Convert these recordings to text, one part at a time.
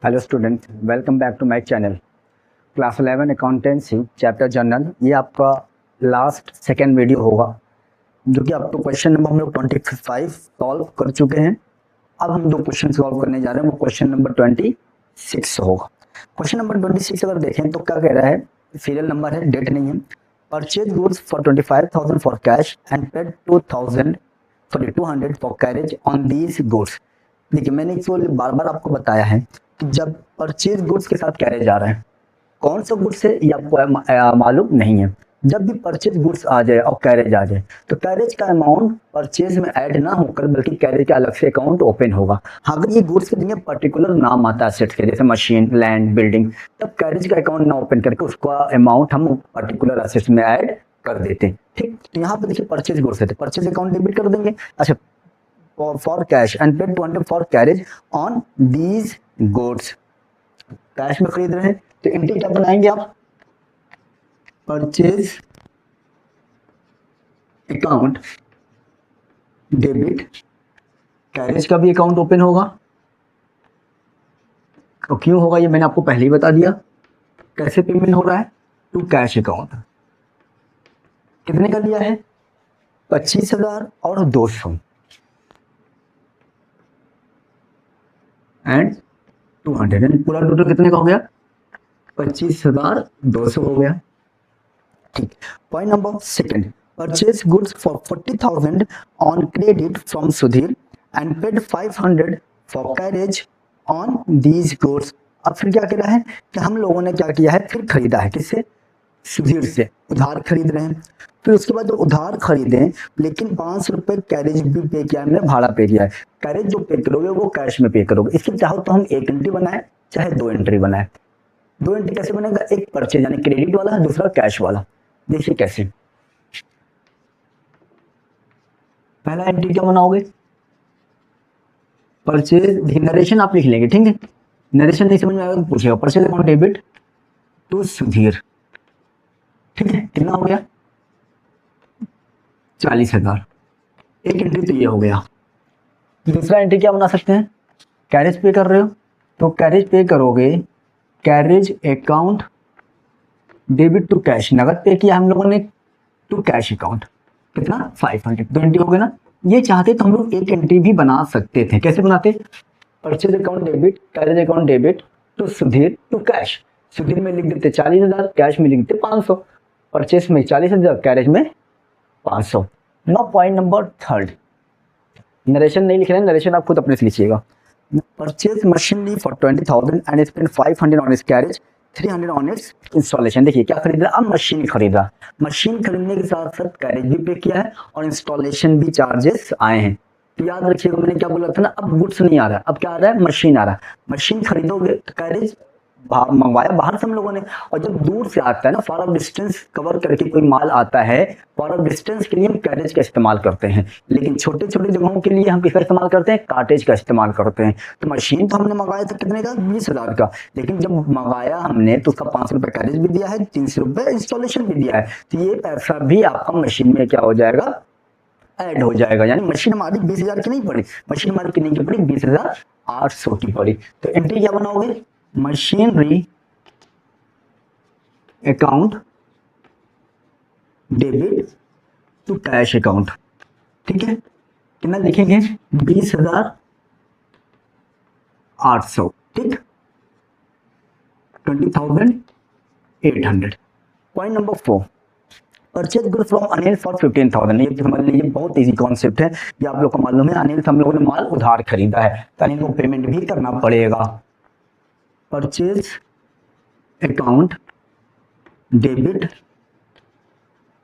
Hello student, welcome back to my channel. Class 11 accountancy chapter journal, ये आपका last second video होगा, जो कि आपको क्वेश्चन नंबर हम लोग 25 सॉल्व कर चुके हैं। अब हम दो क्वेश्चन सॉल्व करने जा रहे हैं, वो क्वेश्चन नंबर 26 होगा। क्वेश्चन नंबर 26 अगर देखें तो क्या कह रहा है, सीरियल नंबर है, डेट नहीं है। Purchase goods for 25,000 for cash and paid 200 for carriage on these goods. देखिए, मैंने इसको बार बार आपको बताया है कि जब परचेज गुड्स के साथ कैरेज आ रहा है, कौन सा गुड्स है ये आपको मालूम नहीं है। जब भी परचेज गुड्स आ जाए और कैरेज आ जाए तो कैरेज का अमाउंट परचेज में ऐड ना होकर बल्कि कैरेज का अलग से अकाउंट ओपन होगा। हाँ, अगर ये गुड्स के लिए पर्टिकुलर नाम आता है सेट्स के, जैसे मशीन, लैंड, बिल्डिंग, तब कैरेज का अकाउंट ना ओपन करके उसका अमाउंट हम पर्टिकुलर असेट्स में ऐड कर देते हैं। ठीक, तो यहाँ पे देखिए परचेज गुड्स है तो परचेज अकाउंट डेबिट कर देंगे। अच्छा, for cash and paid 200 for carriage on these goods। Cash में खरीद रहे हैं तो एंट्री क्या बनाएंगे आप, परचेज अकाउंट डेबिट, कैरेज का भी अकाउंट ओपन होगा। तो क्यों होगा ये मैंने आपको पहले ही बता दिया। कैसे पेमेंट हो रहा है, टू कैश अकाउंट। कितने का लिया है, 25,000 और 200 एंड 200, एंड पूरा टोटल कितने का हो गया, 25,200 हो गया। ठीक, point number second, purchase goods for 40,000 on credit from Sudhir and paid 500 for carriage on these goods. अब फिर क्या कर रहा है कि हम लोगों ने क्या किया है, फिर खरीदा है, किससे, सुधीर से, उधार खरीद रहे हैं। फिर उसके बाद जो उधार खरीदे लेकिन 500 रुपए कैरेज भी पे किया, हमने भाड़ा पे किया है। कैरेज जो पे करोगे वो कैश में पे करोगे। इसकी चाहो तो हम एक एंट्री बनाए चाहे दो एंट्री बनाए। दो एंट्री कैसे बनेगा, एक परचेज यानी क्रेडिट वाला, दूसरा कैश वाला। देखिए कैसे, पहला एंट्री क्या बनाओगे, परचेज, नरेशन आप लिख लेंगे, ठीक है। नरेशन नहीं समझ में आएगा तो पूछेगा, purchase account debit to Sudhir, ठीक है। कितना हो गया, 40,000। एक एंट्री तो ये हो गया। दूसरा एंट्री क्या बना सकते हैं, कैरेज पे कर रहे हो तो कैरेज पे करोगे, carriage account debit to cash, नगद पे किया हम लोगों ने टू कैश अकाउंट, कितना 500, दो एंट्री हो गए ना। ये चाहते तो हम लोग एक एंट्री भी बना सकते थे। कैसे बनाते, purchase account debit, carriage account debit to Sudhir to cash. Sudhir में लिख देते 40,000, कैश में लिख देते 500। परचेज में 40,000, कैरेज में 500। No, point number third, narration नहीं लिख रहे हैं, नरेशन आप खुद अपने से लिखिएगा। Purchase machinery for 20,000 and spend 500 on it's carriage, 300 on it's installation. देखिए क्या खरीद रहा, अब मशीन खरीदा, मशीन खरीदने के साथ साथ कैरेज भी पे किया है और इंस्टॉलेशन भी चार्जेस आए हैं। तो याद रखिएगा मैंने क्या बोला था ना, अब गुड्स नहीं आ रहा है, अब क्या आ रहा है, मशीन आ रहा है। मशीन खरीदोगे तो कैरेज मंगवाया बाहर से हम लोगों ने, और जब दूर से आता है ना, फॉर ऑफ डिस्टेंस कवर करके कोई माल आता है, फॉर ऑफ डिस्टेंस के लिए हम कैरेज का इस्तेमाल करते हैं, लेकिन छोटे छोटे जगहों के लिए हम किसका इस्तेमाल करते हैं, कार्टेज का इस्तेमाल करते हैं। तो मशीन तो हमने मंगाया था कितने का, 20,000 का, लेकिन जब मंगाया हमने तो उसका 500 रुपये कैरेज भी दिया है, 300 रुपये इंस्टॉलेशन भी दिया है। तो ये पैसा भी आपका मशीन में क्या हो जाएगा, ऐड हो जाएगा। यानी मशीन हमारी 20,000 की नहीं पड़ी, मशीन हमारी कितने की पड़ी, 20,800 की पड़ी। तो एंट्री क्या बनाओगे, machinery account debit to cash account, ठीक है। कितना लिखेंगे, 20,800, ठीक, 20,800। Point number 4, purchase goods from Anil for 15,000। ये समझ लीजिए बहुत इजी कॉन्सेप्ट है, ये आप लोग को मालूम है। अनिल से हम लोगों ने माल उधार खरीदा है तो अनिल को पेमेंट भी करना पड़ेगा। Purchase account debit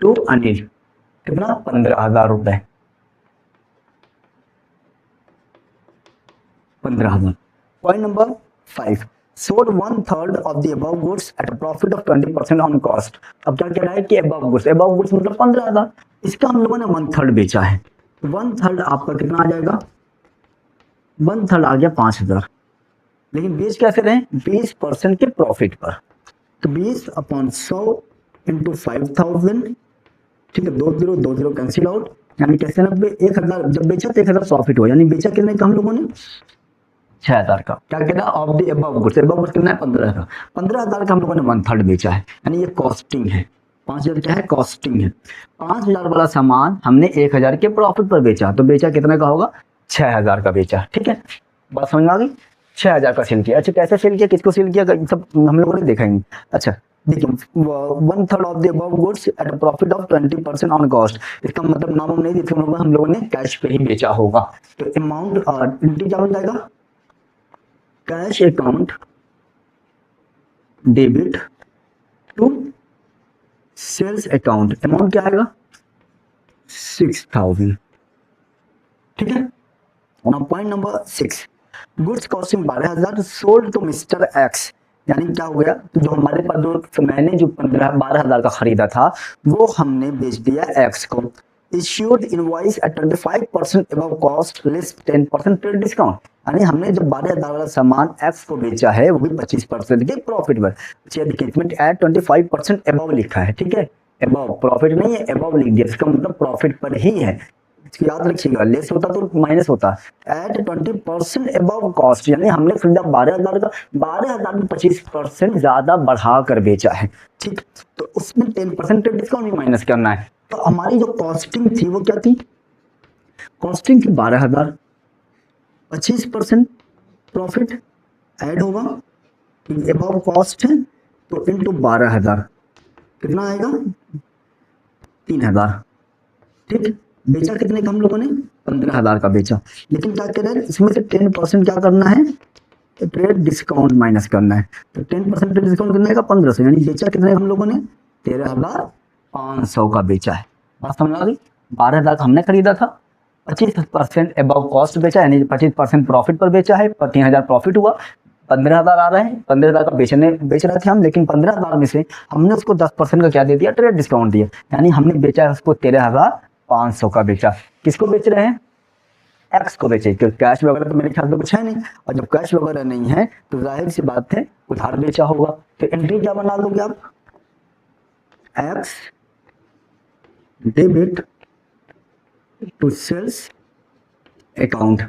to Anil, कितना, 15,000 रुपए, 15,000। Point number 5, sold 1/3 of the above goods at a profit of 20% on cost। अब क्या कह रहा है कि above goods मतलब 15,000, इसका हम लोगों ने 1/3 बेचा है। 1/3 आपका कितना आ जाएगा, 1/3 आ गया 5,000, लेकिन बेच कैसे रहे, 20% के प्रॉफिट पर। तो 20/100 इंटू 5,000, ठीक है, 20 कैंसिल आउट, यानी कैसे 90, 1,000 जब बेचा तो 1,000 प्रॉफिट हुआ, यानी बेचा कितने का हम लोगों ने, 6,000 का। क्या कहना of the above goods, above goods कितना है 15 का, 15,000 का हम लोगों ने 1/3 बेचा है, यानी ये कॉस्टिंग है। 5,000 क्या है कॉस्टिंग है। 5,000 वाला सामान हमने 1,000 के प्रॉफिट पर बेचा, तो बेचा कितने का होगा 6,000 का बेचा। ठीक है बात समझ में आ गई। 6,000 का सेल किया। अच्छा कैसे सेल किया, किसको सेल किया, सब हम लोगों ने देखा ही। अच्छा देखिए 1/3 of the above goods at a profit of 20% on cost. इसका मतलब नाम नहीं देखा हम लोगों ने कैश पे ही बेचा होगा। तो अमाउंट एंट्री क्या बन जाएगा, cash account debit to sales account. Amount क्या आएगा 6,000। ठीक है। Point number 6, goods costing 12,000 sold to mister X. यानी क्या हो गया, जो हमारे पास जो मैंने जो 12,000 का खरीदा था वो हमने बेच दिया एक्स को। Issued invoice at 25% above cost less 10% trade discount. यानी हमने जब 12,000 वाला सामान एक्स को बेचा है वो भी 25% के प्रॉफिट पर। इसमें एट 25% अबव लिखा है। ठीक है अबव, प्रॉफिट नहीं है अबव लिख दिया, इसका मतलब प्रॉफिट पर ही है। याद रखिएगा लेस होता तो माइनस होता। एट 20% अबव कॉस्ट, यानी हमने खरीदा 12,000 का, 12,000 में 25% ज्यादा बढ़ा कर बेचा है। ठीक, तो उसमें 10% डिस्काउंट भी माइनस करना है। तो हमारी जो कॉस्टिंग थी वो क्या थी, कॉस्टिंग थी 12,000, 25% प्रॉफिट ऐड होगा, अबव कॉस्ट है तो इंटू 12,000 कितना आएगा 3,000। ठीक, बेचा कितने का हम लोगों ने 15,000 का बेचा। लेकिन क्या कह रहे हैं इसमें से 10% क्या करना है, ट्रेड डिस्काउंट माइनस करना है। तो 10% ट्रेड डिस्काउंट कितने का 1,500, यानी बेचा कितने हम लोगों ने 13,500 का बेचा है। बात समझ आ गई। 12,000 का हमने खरीदा था, 25% अबव कॉस्ट बेचा, यानी 25% प्रॉफिट पर बेचा है, 3,000 प्रॉफिट हुआ, 15,000 आ रहे हैं। 15,000 का बेच रहे थे हम, लेकिन 15,000 में से हमने उसको 10% का क्या दे दिया ट्रेड डिस्काउंट दिया, यानी हमने बेचा है उसको 13,500 का बेचा। किसको बेच रहे हैं एक्स को बेचे, क्योंकि कैश वगैरह तो मेरे ख्याल में कुछ है नहीं, और जब कैश वगैरह नहीं है तो जाहिर सी बात है उधार बेचा होगा। तो एंट्री क्या बना दोगे आप, X debit to sales account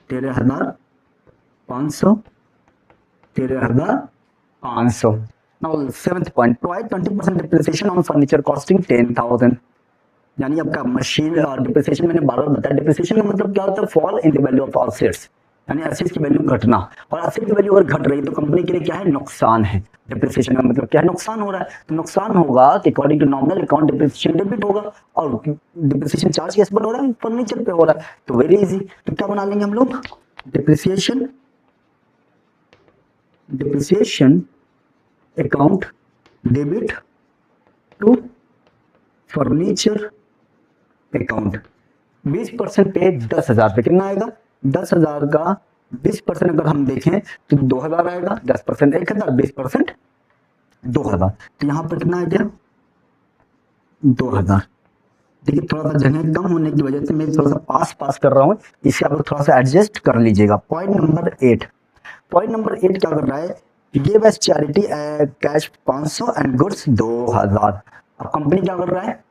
13,500, 13,500। Now 7th point, provide 20% depreciation on furniture costing 10,000। यानी आपका मशीन और डिप्रिसिएशन मैंने बार बार बताया, डिप्रिसिएशन का मतलब क्या होता है fall in the value of assets, यानी एसेट्स की वैल्यू घटना, और एसेट की वैल्यू अगर घट रही है तो कंपनी के लिए क्या है नुकसान है। डिप्रिसिएशन का मतलब क्या है नुकसान हो रहा है, तो नुकसान होगा कि according to nominal account depreciation debit होगा, और डिप्रिसिएशन चार्ज किस पर हो रहा है फर्नीचर पे हो रहा है। तो वेरी इजी, तो क्या बना लेंगे हम लोग depreciation account debit to furniture account. 20% पे 10,000 पे कितना आएगा 10,000 का 20% अगर हम देखें तो 2,000 आएगा, 10% 1,000, 20% 2,000, तो यहाँ पर कितना आ गया 2,000। देखिए थोड़ा सा जगह कम होने की वजह से मैं थोड़ा सा पास कर रहा हूँ, इसे आप थोड़ा सा एडजस्ट कर लीजिएगा। पॉइंट नंबर 8 क्या कर रहा है, give S charity cash 500 and goods 2,000। अब कंपनी क्या कर रहा है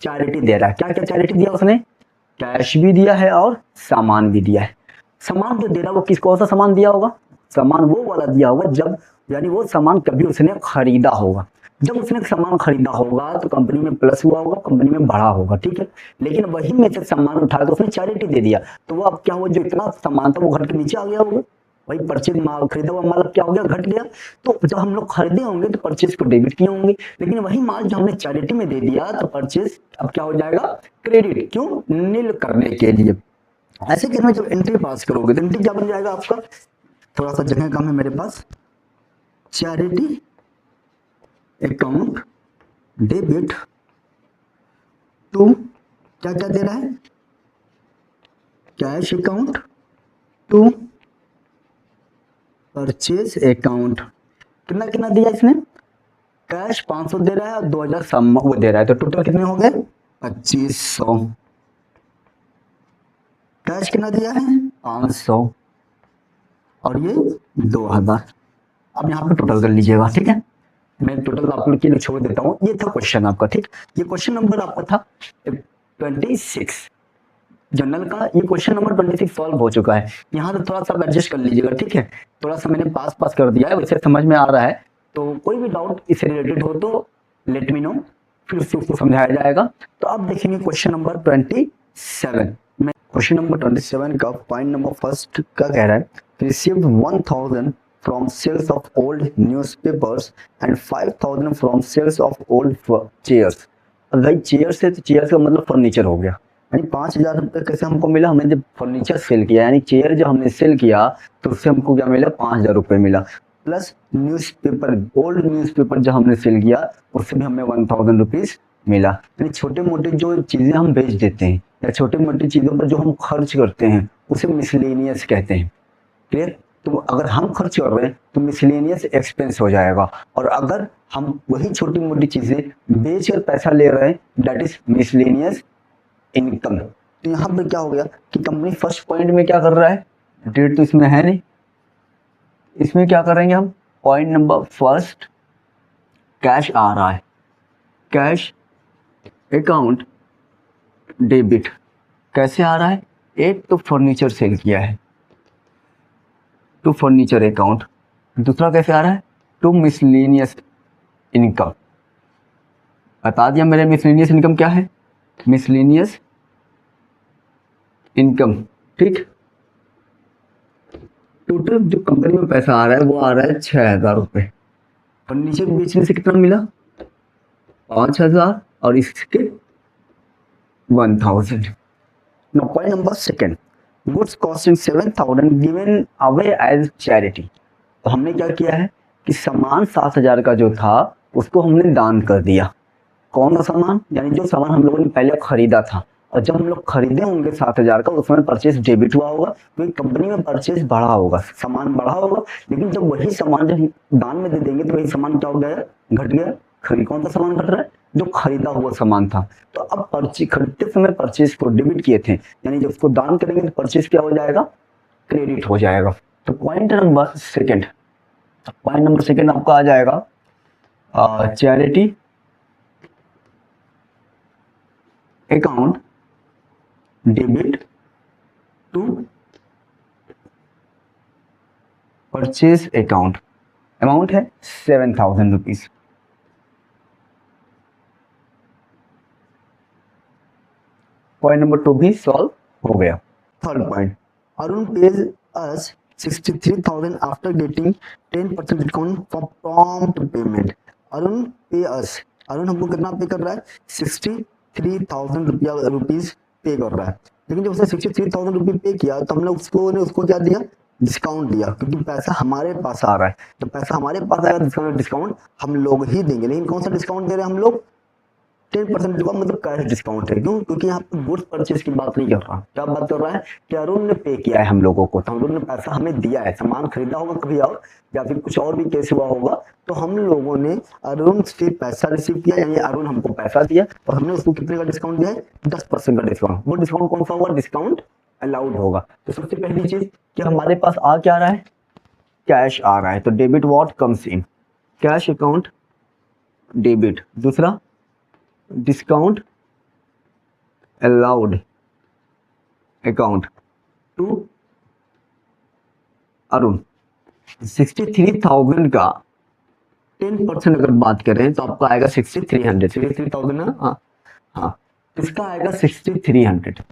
चैरिटी दे रहा है। क्या क्या चैरिटी दिया उसने, कैश भी दिया है और सामान भी दिया है। सामान जो दे रहा है वो किस कौन सा सामान दिया होगा, सामान वो वाला दिया होगा जब, यानी वो सामान कभी उसने खरीदा होगा, जब उसने सामान खरीदा होगा तो कंपनी में प्लस हुआ होगा, कंपनी में बढ़ा होगा। ठीक है, लेकिन वही में से सामान उठा तो उसने चैरिटी दे दिया, तो वो अब क्या हुआ जो इतना सामान था वो घर के नीचे आ गया होगा, वही परचेज माल खरीदा हुआ माल क्या हो गया घट गया। तो जब हम लोग खरीदे होंगे तो परचेज को डेबिट किए होंगे, लेकिन वही माल जो हमने चैरिटी में दे दिया तो परचेज अब क्या हो जाएगा क्रेडिट, क्यों नील करने के लिए। ऐसे केस में जब एंट्री पास करोगे तो एंट्री क्या बन जाएगा आपका, थोड़ा सा जगह कम है मेरे पास, चैरिटी अकाउंट डेबिट टू क्या क्या दे रहा है cash account to purchase account. कितना कितना दिया इसने, कैश 500 दे रहा है और 2,000 वो दे रहा है, तो टोटल कितने हो गए 2,500। कैश कितना दिया है 500 और ये 2,000। अब यहाँ पे टोटल कर लीजिएगा। ठीक है, मैं टोटल आप लोग के लिए छोड़ देता हूँ। ये था क्वेश्चन आपका। ठीक, ये क्वेश्चन नंबर आपका था 26। जनरल का ये क्वेश्चन नंबर 26 सॉल्व हो चुका है। यहाँ तो थोड़ा सा एडजस्ट कर लीजिएगा, ठीक है, थोड़ा सा मैंने पास कर दिया है, वैसे समझ में आ रहा है। तो कोई भी डाउट इससे रिलेटेड हो तो लेट मी नो, फिर उसको समझाया जाएगा। तो अब देखेंगे क्वेश्चन नंबर 27 में। क्वेश्चन नंबर 27 का पॉइंट नंबर फर्स्ट का कह रहा है received 1000 from sales of old newspapers and 5000 from sales of old chairs. अब भाई चेयर्स है तो चेयर्स का मतलब फर्नीचर हो गया, यानी 5000 रुपये कैसे हमको मिला, हमने जब फर्नीचर सेल किया, यानी चेयर जो हमने सेल किया तो उससे हमको क्या मिला, 5000 रुपये मिला, प्लस न्यूज़पेपर, ओल्ड न्यूज़पेपर जो हमने सेल किया उससे भी हमें 1000 रुपीज़ मिला। यानी छोटे मोटे जो चीज़ें हम बेच देते हैं या छोटे मोटी चीज़ों पर जो हम खर्च करते हैं उसे मिसलेनियस कहते हैं। क्लियर? तो अगर हम खर्च कर रहे हैं तो मिसलेनियस एक्सपेंस हो जाएगा, और अगर हम वही छोटी मोटी चीज़ें बेच कर पैसा ले रहे हैं दैट इज मिसलेनियस इनकम। तो यहाँ पे क्या हो गया कि कंपनी फर्स्ट पॉइंट में क्या कर रहा है, डेट तो इसमें है नहीं, इसमें क्या करेंगे हम, पॉइंट नंबर फर्स्ट कैश आ रहा है, कैश अकाउंट डेबिट कैसे आ रहा है, एक तो फर्नीचर सेल किया है टू फर्नीचर अकाउंट, दूसरा कैसे आ रहा है टू मिसलेनियस इनकम। बता दिया मेरे मिसलेनियस इनकम क्या है, मिसलेनियस इनकम, ठीक। टोटल जो कंपनी में पैसा आ रहा है वो आ रहा है 6000 रुपये, फर्नीचर बेचने से कितना मिला 5000 और इसके 1000। Now point number second, goods costing 7000 given away as charity। तो हमने क्या किया है कि सामान 7000 का जो था उसको हमने दान कर दिया। कौन सा सामान, यानी जो सामान हम लोगों ने पहले खरीदा था, और जब हम लोग खरीदे होंगे 7000 का उसमें परचेज डेबिट हुआ होगा, तो कंपनी में परचेज बढ़ा होगा, सामान बढ़ा होगा, लेकिन जब वही सामान जब दान में दे देंगे तो वही सामान क्या हो गया, घट गया। खरीद कौन सा सामान घट रहा है, जो खरीदा हुआ सामान था। तो अब खरीदते समय परचेज को डेबिट किए थे, यानी जब उसको दान करेंगे तो परचेज क्या हो जाएगा, क्रेडिट हो जाएगा। तो पॉइंट नंबर सेकेंड आपका आ जाएगा charity account debit to purchase account, amount है 7000 रुपीज। पॉइंट नंबर 2 भी सॉल्व हो गया। Third point, Arun page us 63,000 after getting 10% discount for prompt payment. Arun पे अस, अरुण हमको कितना पे कर रहा है, 63,000 रुपीज पे कर रहा है, लेकिन जब उसने 63,000 रुपीज पे किया तो हमने उसको क्या दिया, डिस्काउंट दिया, क्योंकि पैसा हमारे पास आ रहा है। तो पैसा हमारे पास आएगा, डिस्काउंट हम लोग ही देंगे, लेकिन कौन सा डिस्काउंट दे रहे हैं हम लोग, 10% का मतलब कैश डिस्काउंट है। क्यों, क्योंकि यहाँ पे गुड्स परचेज की बात नहीं कर रहा, क्या बात कर रहा है कि अरुण ने पे किया है हम लोगों को, तो अरुण ने पैसा हमें दिया है, सामान खरीदा होगा कभी और, या फिर कुछ और भी केस हुआ होगा, तो हम लोगों ने अरुण से पैसा रिसीव किया, यानी अरुण हमको पैसा दिया और हमने उसको कितने का डिस्काउंट दिया है, 10% का डिस्काउंट। वो डिस्काउंट कौन सा होगा, डिस्काउंट अलाउड होगा। तो सबसे पहली चीज कि हमारे पास आ क्या रहा है, कैश आ रहा है, तो debit what comes in, cash account debit. दूसरा discount allowed account to Arun. 63,000 का 10% अगर बात करें तो आपका आएगा 6300, 63,000 ना, हाँ, इसका आएगा 6300,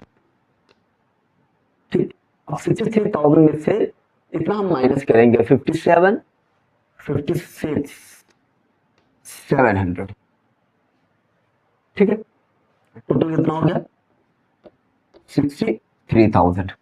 ठीक। अब 63,000 में से इतना हम माइनस करेंगे 700, ठीक है, टोटल कितना हो गया 63,000।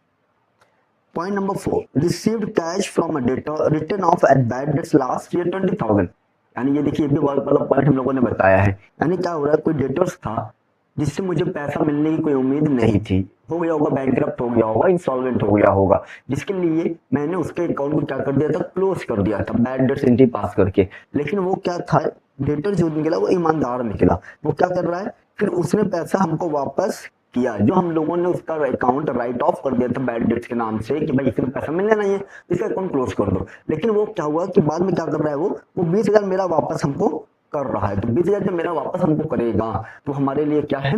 Point number 4, received cash from a debtor return off at bad debts last year 20,000। यानी ये देखिए, ये भी वाला पॉइंट हम लोगों ने बताया है। यानी क्या हो रहा है, कोई डेटर्स था जिससे मुझे पैसा मिलने की कोई उम्मीद नहीं थी, हो गया होगा, बैंकरप्ट हो गया होगा, इंसॉल्वेंट हो गया होगा, जिसके लिए मैंने उसके अकाउंट को क्या कर दिया था, क्लोज कर दिया था बैड डेट्स एंट्री पास करके। लेकिन वो क्या था, डेटर जो निकला वो ईमानदार निकला, वो क्या कर रहा है, फिर उसने पैसा हमको वापस किया, जो हम लोगों ने उसका अकाउंट राइट ऑफ कर दिया था बैड डेट्स के नाम से कि भाई इसमें पैसा मिलना नहीं है, इसका अकाउंट क्लोज कर दो। लेकिन वो क्या हुआ कि बाद में क्या कर रहा है, वो 20,000 मेरा वापस हमको कर रहा है। तो 20,000 जब मेरा वापस हमको करेगा तो हमारे लिए क्या है,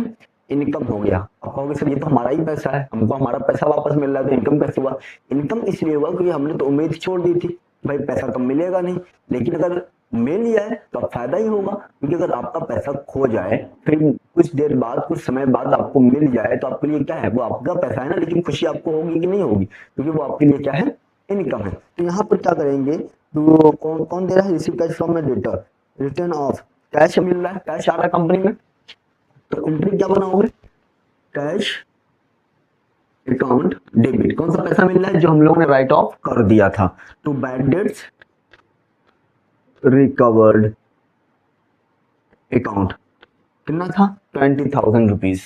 इनकम हो गया। अब कहोगे सर ये तो हमारा ही पैसा है, हमको हमारा पैसा वापस मिल रहा है तो इनकम कैसे हुआ? इनकम इसलिए हुआ क्योंकि हमने तो उम्मीद छोड़ दी थी भाई पैसा तो मिलेगा नहीं, लेकिन अगर मिल लिया है तो अब फायदा ही होगा, क्योंकि अगर आपका पैसा खो जाए फिर कुछ देर बाद कुछ समय बाद आपको मिल जाए तो आपके लिए क्या है, वो आपका पैसा है ना, लेकिन खुशी आपको होगी कि नहीं होगी, क्योंकि वो आपके लिए क्या है, इनकम है। तो यहाँ पर क्या करेंगे, तो कौन कौन दे रहा है, receive cash from debtor, return of cash मिल रहा है, कैश आ रहा है कंपनी में, तो एंट्री क्या बनाओगे, कैश अकाउंट डेबिट, कौन सा पैसा मिल रहा है जो हम लोगों ने राइट ऑफ कर दिया था, to bad debts recovered account, कितना था 20,000 rupees.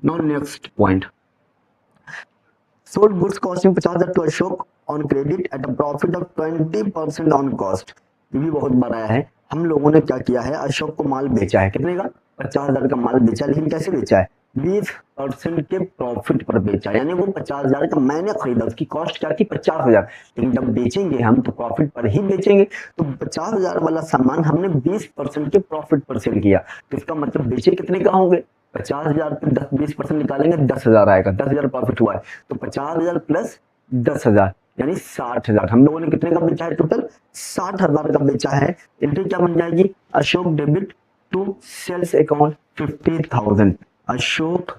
Now next point, sold goods costing 50,000 to Ashok on credit at a profit of 20% on cost. ये भी बहुत बड़ा है, हम लोगों ने क्या किया है, अशोक को माल बेचा है, कितने का, 50,000 का माल बेचा, लेकिन कैसे बेचा है, 20% के प्रॉफिट पर बेचा, यानी वो 50,000 का मैंने खरीदा, उसकी कॉस्ट क्या थी 50,000, लेकिन जब बेचेंगे हम तो प्रॉफिट पर ही बेचेंगे, तो 50,000 वाला सामान हमने 20% के प्रॉफिट पर सेल किया, तो इसका मतलब बेचे कितने का होंगे, 50,000 पे 20% निकालेंगे 10,000 आएगा, 10,000 प्रॉफिट हुआ है, तो 50,000 प्लस 10,000 यानी 60,000, हम लोगों ने कितने का बेचा है, टोटल 60,000 का बेचा है। एंट्री क्या बन जाएगी, Ashok debit to sales account 50,000, Ashok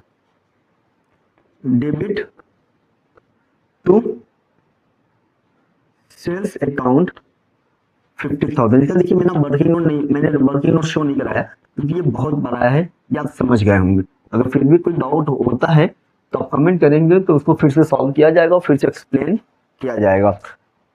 debit to sales account 50,000। इसका देखिए मैंने वर्किंग नोट नहीं, मैंने वर्किंग नोट शो नहीं कराया क्योंकि ये बहुत बड़ा है, ये आप समझ गए होंगे, अगर फिर भी कोई डाउट होता है तो आप कमेंट करेंगे तो उसको फिर से सॉल्व किया जाएगा और फिर से एक्सप्लेन किया जाएगा।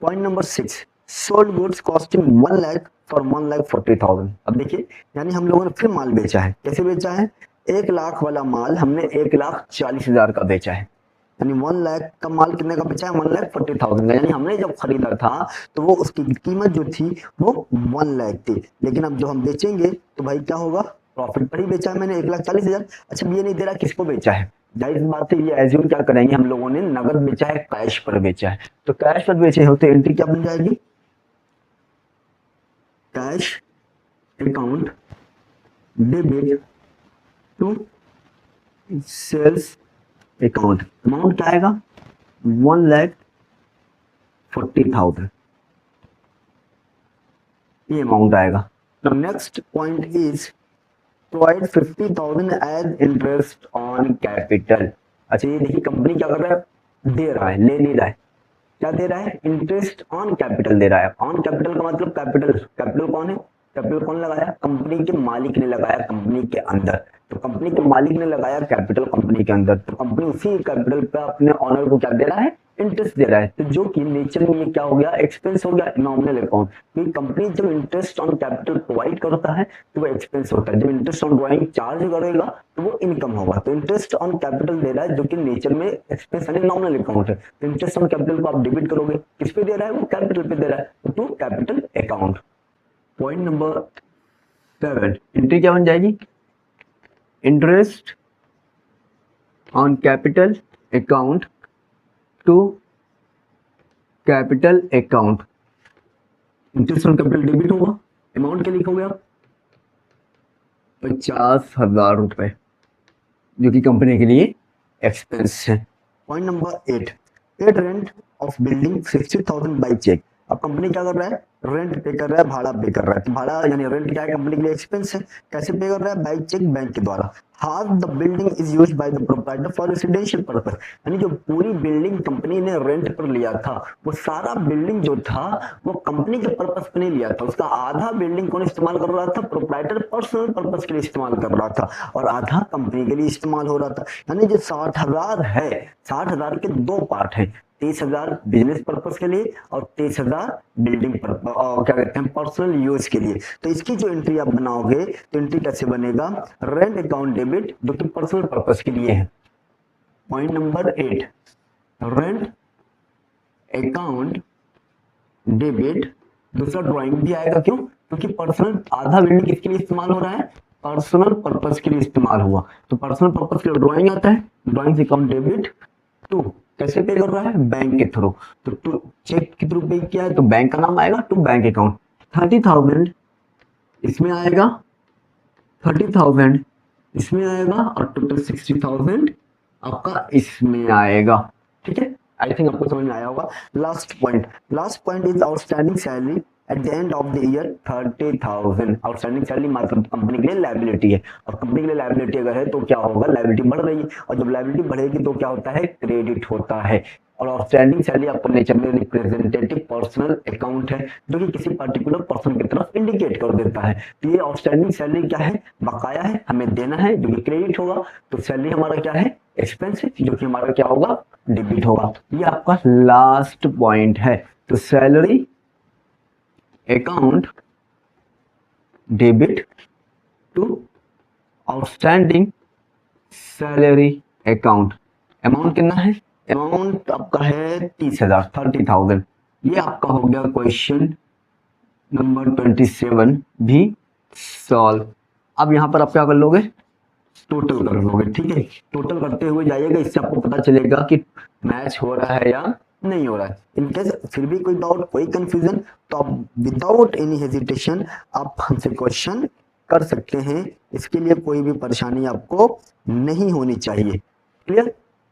Point number 6, sold goods costing 1 lakh for 1,40,000। अब देखिए यानी हम लोगों ने फिर माल बेचा है, कैसे बेचा है, 1 लाख वाला माल हमने 1,40,000 का बेचा है, यानी 1 लाख का माल कितने का बेचा है, 1,40,000 का, यानी हमने जब खरीदा था तो वो उसकी कीमत जो थी वो 1 लाख थी, लेकिन अब जो हम बेचेंगे तो भाई क्या होगा, प्रॉफिट पर ही बेचा है मैंने 1,40,000। अच्छा ये नहीं दे रहा किसको बेचा है, जाहिर बात है ये एज्यूम क्या करेंगे, हम लोगों ने नगद बेचा है, कैश पर बेचा है, तो कैश पर बेचे हो तो एंट्री क्या बन जाएगी, cash account debit to sales account, amount क्या आएगा 1,40,000, ये अमाउंट आएगा। The next point is provide 50,000 as interest on capital. अच्छा ये देखिए कंपनी क्या कर रहा है, दे रहा है, ले नहीं रहा है, क्या दे रहा है, इंटरेस्ट ऑन कैपिटल दे रहा है। ऑन कैपिटल का मतलब कैपिटल, कैपिटल कौन है, कैपिटल कौन लगाया, कंपनी के मालिक ने लगाया कंपनी के अंदर, तो कंपनी के मालिक ने लगाया कैपिटल कंपनी के अंदर, तो कंपनी उसी कैपिटल पे अपने ऑनर को क्या दे रहा है, इंटरेस्ट दे रहा है, तो जो कि नेचर में ये क्या हो गया, एक्सपेंस हो गया, नॉमिनल अकाउंट, क्योंकि कंपनी जब इंटरेस्ट ऑन कैपिटल प्रोवाइड करता है तो वो एक्सपेंस होता है, जब इंटरेस्ट ऑन ड्राइंग चार्ज करेगा तो वो इनकम होगा, तो इंटरेस्ट ऑन कैपिटल दे रहा है जो कि नेचर में एक्सपेंस यानी नॉमिनल अकाउंट है, तो इंटरेस्ट ऑन कैपिटल को आप डेबिट करोगे, किस पे दे रहा है, वो कैपिटल पे दे रहा है, तो capital account. Point number 7, entry क्या बन जाएगी, interest on capital account to capital account, interest on capital debit होगा, अमाउंट क्या लिखोगे आप 50,000 रुपए, जो कि कंपनी के लिए एक्सपेंस है। Point number 8, paid rent of building 60,000 by cheque. अब कंपनी क्या कर रहा है, रेंट पे कर रहा है, भाड़ा पे कर रहा है, तो भाड़ा यानी रेंट क्या है, कंपनी के लिए एक्सपेंस है, कैसे पे कर रहा है, बाई चेक, बैंक के द्वारा। Half the building is used by the proprietor for residential purpose, यानी जो पूरी बिल्डिंग कंपनी ने रेंट पर लिया था वो सारा बिल्डिंग जो था वो कंपनी के पर्पस पे नहीं लिया था, उसका आधा बिल्डिंग कौन इस्तेमाल कर रहा था, प्रोप्राइटर पर्सनल पर्पस के लिए इस्तेमाल कर रहा था और आधा कंपनी के लिए इस्तेमाल हो रहा था, यानी जो 60,000 है, 60,000 के 2 पार्ट है, 30,000 बिजनेस पर्पस के लिए और 30,000 बिल्डिंग पर्पस क्या कहते हैं पर्सनल यूज के लिए। तो इसकी जो एंट्री आप बनाओगे तो एंट्री कैसे बनेगा, रेंट अकाउंट डेबिट जो कि पर्सनल पर्पस के लिए है। Point number 8, rent account debit, दूसरा ड्राइंग भी आएगा, क्यों, क्योंकि पर्सनल आधा बिल्डिंग किसके लिए इस्तेमाल हो रहा है, पर्सनल पर्पस के लिए इस्तेमाल हुआ, तो पर्सनल पर्पस के लिए ड्राइंग आता है, ड्राइंग अकाउंट डेबिट टू कैसे पे कर रहा है, बैंक के थ्रू, तो टू चेक के थ्रू पे किया है तो बैंक का नाम आएगा, टू बैंक अकाउंट। 30,000 इसमें आएगा 30,000 इसमें आएगा और टोटल 60,000 आपका इसमें आएगा। ठीक है, आई थिंक आपको समझ में आया होगा। Last point is outstanding salary at the end of the year 30,000। Outstanding salary मतलब कंपनी के लिए लायबिलिटी है, और कंपनी के लिए लायबिलिटी अगर है तो क्या होगा, लायबिलिटी बढ़ रही है, और जब लायबिलिटी बढ़ेगी तो क्या होता है, क्रेडिट होता है। और आउटस्टैंडिंग सैलरी आपको नेचर में रिप्रेजेंटेटिव पर्सनल अकाउंट है, जो कि किसी पर्टिकुलर पर्सन की तरफ इंडिकेट कर देता है। तो ये आउटस्टैंडिंग सैलरी क्या है, बकाया है, हमें देना है, जो कि क्रेडिट होगा। तो सैलरी हमारा क्या है, एक्सपेंस है, जो कि हमारा क्या होगा, डेबिट होगा। ये आपका लास्ट पॉइंट है। तो salary account debit to outstanding salary account. Amount कितना है, अमाउंट आपका है 30,000, 30,000। ये आपका हो गया क्वेश्चन नंबर 27 भी सॉल्व। अब यहां पर आप क्या कर लोगे, टोटल कर लोगे। ठीक है, टोटल करते हुए जाइएगा, इससे आपको पता चलेगा कि मैच हो रहा है या नहीं हो रहा है। इनकेस फिर भी कोई डाउट, कोई कंफ्यूजन, तो आप विदाउट एनी हेजिटेशन आप हमसे क्वेश्चन कर सकते हैं। इसके लिए कोई भी परेशानी आपको नहीं होनी चाहिए। क्लियर।